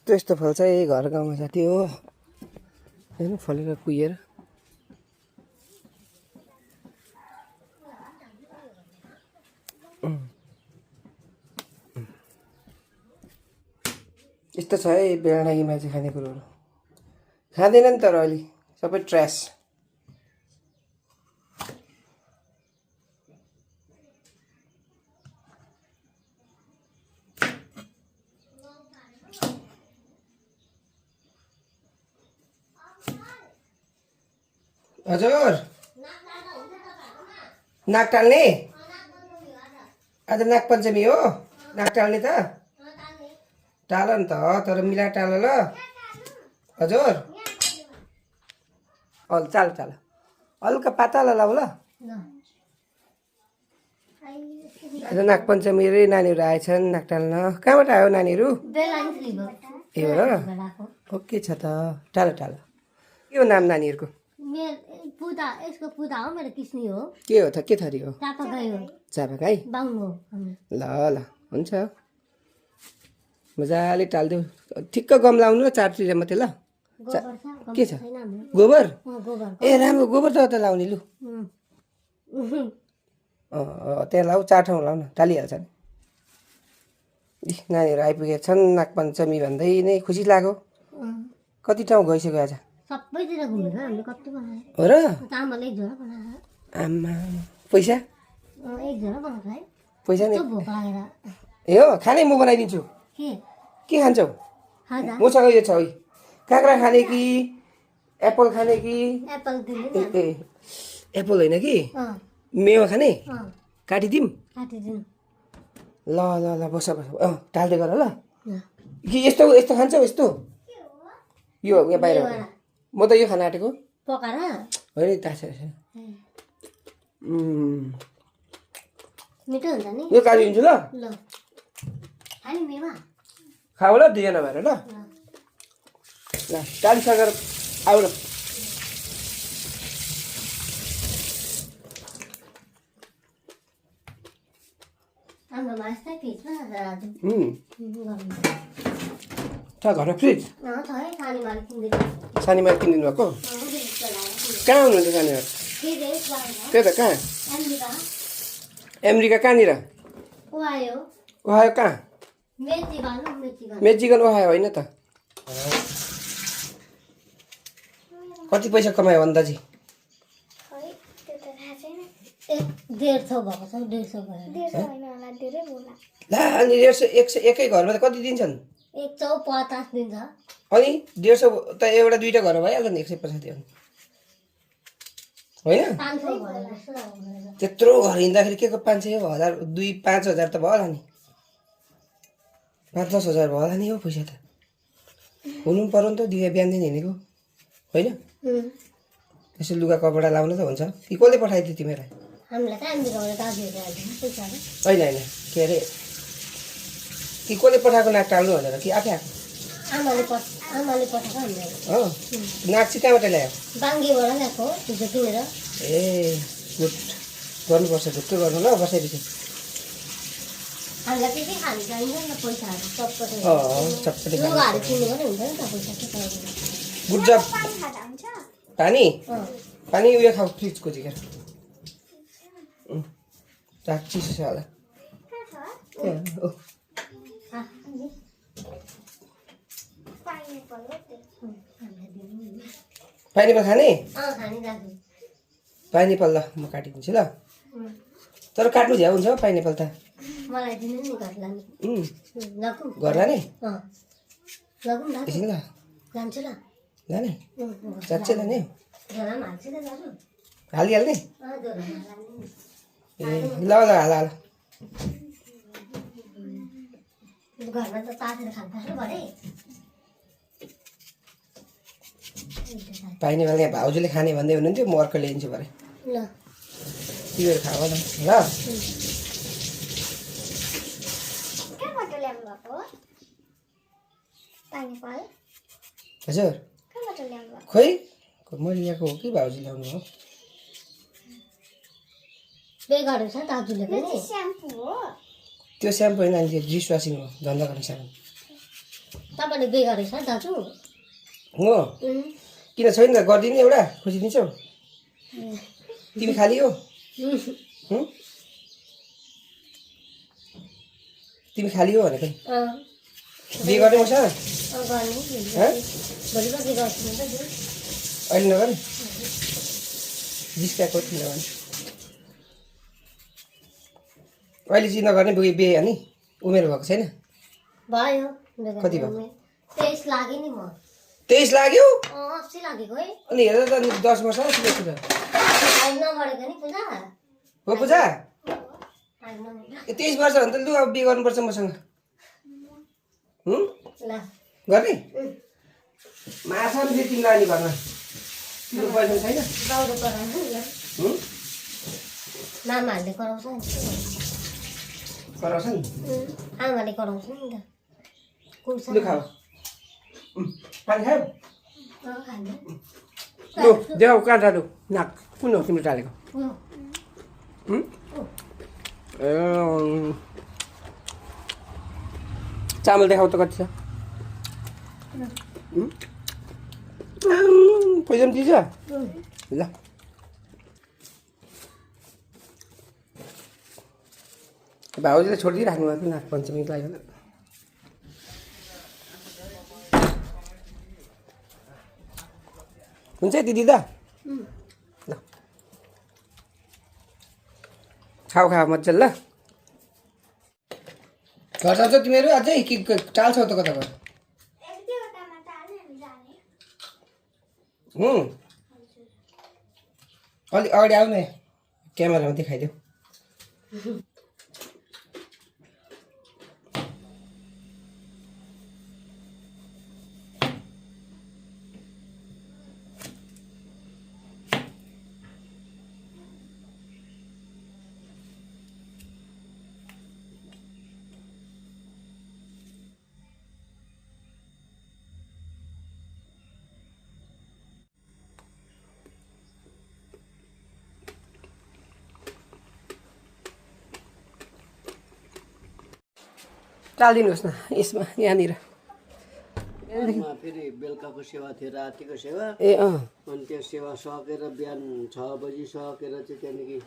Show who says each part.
Speaker 1: यस्तो फल्छ यही घर गाउँमा साथी हो हैन फलेर कुहिएर यस्तो छ है बेलानागीमा चाहिँ खानेकुरोहरू खाँदैन नि तर अलि सबै ट्र्यास हजुर नाक टाल्ने आज नाग पञ्चमी हो नाक टाल्ने त टाल नि त तर मिला टाल ल हजुर चाल चाल हल्का पातला लाऊ ल आज नाग पञ्चमी रे नानीहरू आएछन् नाक टाल्न कहाँबाट आयो नानीहरू ए हो र ओके छ त टाल टाल के हो नाम नानीहरूको
Speaker 2: यसको पुदा हो मेरो किस्नी हो
Speaker 1: के हो त के थरी हो
Speaker 2: चापागाई हो
Speaker 1: चापागाई
Speaker 2: बाङ हो
Speaker 1: ल ल हुन्छ मजाले टालिदेऊ ठिक्क गम लाउनु र चारतिर मात्रै ल के छ गोबर ए राम्रो गोबर त लाउने लु त्यहाँ लाऊ 4 ठाउँ लाउ न टालिहाल्छ नि नानीहरू आइपुगेछन् नाग पञ्चमी भन्दै नै खुसी लाग्यो कति ठाउँ गइसक्यो आज
Speaker 2: सबैतिर घुमेर हामीले कति बनायो
Speaker 1: हो र
Speaker 2: चामल एक झोला बनायो
Speaker 1: आमा पैसा
Speaker 2: एक झोला बनाएको है
Speaker 1: पैसा नि
Speaker 2: भोक लागेर
Speaker 1: ए हो खाने म बनाइदिन्छु के खान्छौ मसँग यो छ है काँक्रा खाने कि एप्पल खाने कि
Speaker 2: एप्पल
Speaker 1: ए एप्पल होइन कि मेवा खाने काटिदिउँ
Speaker 2: काटिदिनु
Speaker 1: ल ल ल बस बस टाल्दै गर ल कि यस्तो यस्तो खान्छौ यस्तो यो यहाँ बाहिर म त यो खान आँटेको
Speaker 2: पकाएर
Speaker 1: होइन तास
Speaker 2: मिठो हुन्छ नि
Speaker 1: यो काटिदिन्छु ल
Speaker 2: ल खाने मेवा
Speaker 1: खाऊ ल 2 जना भएर ल ल टालिसकेर आऊ ल
Speaker 2: हाम्रो मास्टर फ्रिजमा राजु
Speaker 1: छ घरमा फ्रिज सानीमा किनिदिनु भएको कहाँ हुनुहुन्छ सानीमा त्यही त कहाँ अमेरिका कहाँनिर ओहायो कहाँ मेचिगन ओहायो होइन त कति पैसा कमायो अन्दाजी
Speaker 2: 150 भएको छ 150
Speaker 1: ला अनि 100 एकै घरमा त कति दिन्छन्
Speaker 2: 150 दिन्छ
Speaker 1: अनि 150 त एउटा दुईटा घर भइहाल्छ नि 150 दियो होइन त्यत्रो घर हिँड्दाखेरि के को 500 1000 2-5 हजार त भयो होला नि 5-10 हजार भयो होला नि हो पैसा त हुनु पर्यो नि त दिए बिहान दिन हिँडेको होइन यसो लुगा कपडा लाउनु त हुन्छ कि कसले पठाइदियो तिमीलाई
Speaker 2: हामीलाई त अमेरिकाबाट दाजुहरूले हाल्दिनु पैसा
Speaker 1: होइन होइन के अरे कि कसले पठाएको नाक टाल्नु भनेर कि आफै आएको
Speaker 2: आमाले पठाएको हामीलाई
Speaker 1: हो नाक चाहिँ कहाँबाट ल्यायो
Speaker 2: बाङ्गीबाट ल्याएको हिजो किनेर
Speaker 1: ए गुड गर्नुपर्छ ढुक्कै गर्नु ल बसाइपछि
Speaker 2: हामीलाई के खानु चाहिन्छ नि पैसाहरू चटपटे
Speaker 1: चटपटे
Speaker 2: लुगाहरू किन्नु पनि हुन्छ नि त पैसा के
Speaker 1: गुड जब पानी पानी उयो खाऊ फ्रिजको जिगर चिसो छ होला पाइनएप्पल खाने पाइनएप्पल ल म काटिदिन्छु ल तर काट्नु झ्याउ हुन्छ पाइनएप्पल त
Speaker 2: मलाई दिनु नि घर लाने
Speaker 1: घर लाने
Speaker 2: लगौँ न
Speaker 1: एकछिन ल
Speaker 2: जान्छु ल
Speaker 1: लाने साँच्चै लाने
Speaker 2: झोलामा हाल्छु त दाजु
Speaker 1: हालिहाल्ने ए ल ल हाल हाल
Speaker 2: घरमा त तातेर खानुपर्छ भरे
Speaker 1: पाइनएप्पल यहाँ भाउजूले खाने भन्दै हुनुहुन्थ्यो म अर्को ल्याइदिन्छु भरे
Speaker 2: ल
Speaker 1: तिमीहरू खाऊ न ल
Speaker 3: कहाँबाट ल्याउनु भएको पाइनएप्पल
Speaker 1: हजुर
Speaker 3: कहाँबाट ल्याउनु भएको
Speaker 1: खोइ मैले ल्याएको हो कि भाउजू ल्याउनु हो
Speaker 2: बेगहरू छ दाजुले पनि
Speaker 3: स्याम्पू हो
Speaker 1: त्यो स्याम्पू होइन नि त्यो डिस वासिङ हो धन्दा गर्ने सामान
Speaker 2: तपाईँले बे गरेछ दाजु
Speaker 1: हो किन छैन त गरिदिने एउटा खुसी दिन्छौ तिमी खाली हो तिमी खाली हो भनेको बिहे गर्ने मसँग
Speaker 2: भोलि बसी गर्छु नि त
Speaker 1: अहिले नगर्ने जिस्काएको थिएन भने अहिले चाहिँ नगर्ने बुढी बिहे अनि उमेर भएको छैन
Speaker 2: भयो
Speaker 1: कति भयो
Speaker 2: 23 लाग्यो नि म
Speaker 1: 23 लाग्यो
Speaker 2: अस्ति लागेको है
Speaker 1: अनि हेर त 10 वर्ष सिधै
Speaker 2: टाइम नगरेको नि पूजा
Speaker 1: हो पूजा
Speaker 2: टाइम नगरेको
Speaker 1: 23 वर्ष भने त लु अब बिहे गर्नुपर्छ मसँग
Speaker 2: ल
Speaker 1: गर्ने माछा पनि तिमीलाई अनि घरमा तिम्रो पैसा छैन
Speaker 2: दौडो गराउनु ल मामाहरूले कराउँछ नि
Speaker 1: कराउँछ नि
Speaker 2: आमाले कराउँछ नि त
Speaker 1: लु खाऊ पानी खाऊ
Speaker 2: खानु
Speaker 1: लु देऊ कहाँ जानु नाक कुन हो तिम्रो टालेको चामल देखाउ त कति छ पैसा पनि दिन्छ ल भाउजूले छोडिदिइराख्नु भएको नाग पञ्चमीको लागि हुन्छ दिदी दा ल खाऊ खाऊ मजाले ल घर जान्छ तिमीहरू अझै कि टाल्छौ त कता घर अलिक अगाडि आऊ न क्यामेरामा देखाइदेऊ टालिदिनुहोस् न यसमा यहाँनिर
Speaker 4: फेरि बेलुकाको सेवा थियो रातिको सेवा
Speaker 1: ए अँ
Speaker 4: अनि त्यो सेवा सकेर बिहान 6 बजी सकेर चाहिँ त्यहाँदेखि